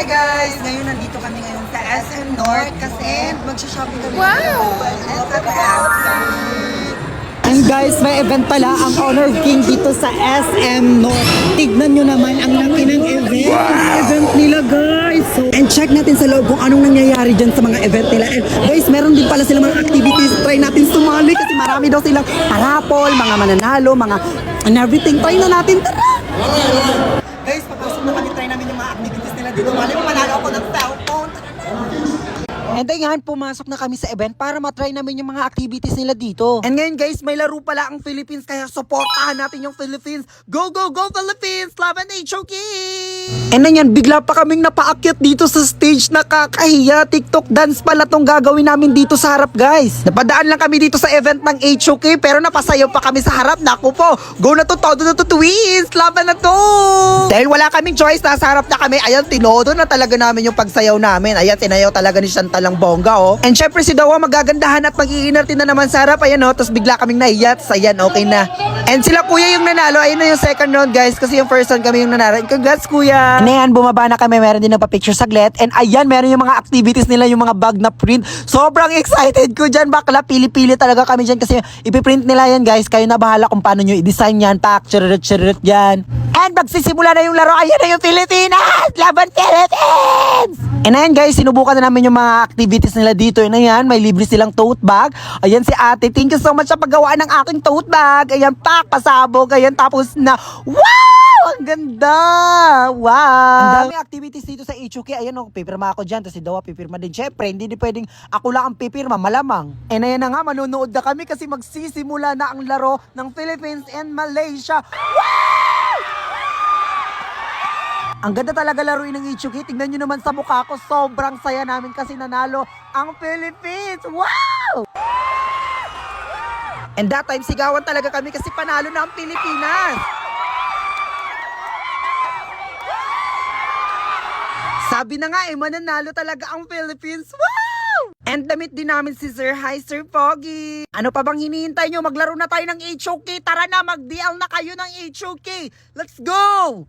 Hi guys! Ngayon nandito kami ngayon sa SM North kasi magsha-shopping kami. Wow! And guys, may event pala ang Honor King dito sa SM North. Tignan nyo naman ang laki ng event. Event nila guys. And check natin sa loob kung anong nangyayari dyan sa mga event nila. And guys, meron din pala sila mga activities. Try natin sumali kasi marami daw silang parapol, mga mananalo, mga and everything. Try na natin. Tara! Guys, papasok na kami. Try namin yung mga activities nila dito. Mali mo, manalo ako ng cellphone. And ayan, pumasok na kami sa event para matry namin yung mga activities nila dito. And ngayon guys, may laro pala ang Philippines kaya supportahan natin yung Philippines. Go, go, go Philippines! Laban HOK! And ayan, bigla pa kaming napaakyat dito sa stage. Nakakahiya. TikTok dance pala tong gagawin namin dito sa harap guys. Napadaan lang kami dito sa event ng HOK pero napasayaw pa kami sa harap. Naku po, go na to, todo na to twins! Laban na to! Dahil wala kaming choice, nasa harap na kami. Ayan, tinodo na talaga namin yung pagsayaw namin. Ayan, tinayaw talaga ni Chantal lang bongga oh. And syempre si Dawa magagandahan at mag-iinarte na naman sa harap. Ayan oh, tapos bigla kaming nahiya. Tapos ayan, okay na. And sila kuya yung nanalo. Ayun na yung second round guys kasi yung first round kami yung nanalo. And congrats kuya! And ayan, bumaba na kami. Meron din nagpa-picture saglit. And ayan, meron yung mga activities nila, yung mga bag na print. Sobrang excited ko dyan bakla. Pili-pili talaga kami dyan kasi ipiprint nila yan guys. Kayo na bahala kung paano nyo i-design yan. Pak, chirrit dyan. And magsisimula na yung laro. Ayan na yung Pilipinas! Laban Philippines! And ayan guys, sinubukan na namin yung mga activities nila dito. And ayan, may libre silang tote bag. Ayan si ate, thank you so much sa paggawa ng aking tote bag. Ayan, pak, pasabog. Ayan, tapos na, wow! Ang ganda! Wow! Ang dami activities dito sa HOK. Ayan o, pipirma ako dyan. Tapos si Dawa pipirma din. Syempre, hindi din pwedeng ako lang ang pipirma, malamang. And ayan na nga, manonood na kami kasi magsisimula na ang laro ng Philippines and Malaysia. Wow! Ang ganda talaga laruin ng HOK. Tingnan nyo naman sa mukha ko. Sobrang saya namin kasi nanalo ang Philippines. Wow! And that time, sigawan talaga kami kasi panalo na ang Pilipinas. Sabi na nga mananalo talaga ang Philippines. Wow! And damit din namin si Sir. Hi, Sir Pogi. Ano pa bang hinihintay nyo? Maglaro na tayo ng HOK. Tara na, mag-DL na kayo ng HOK. Let's go!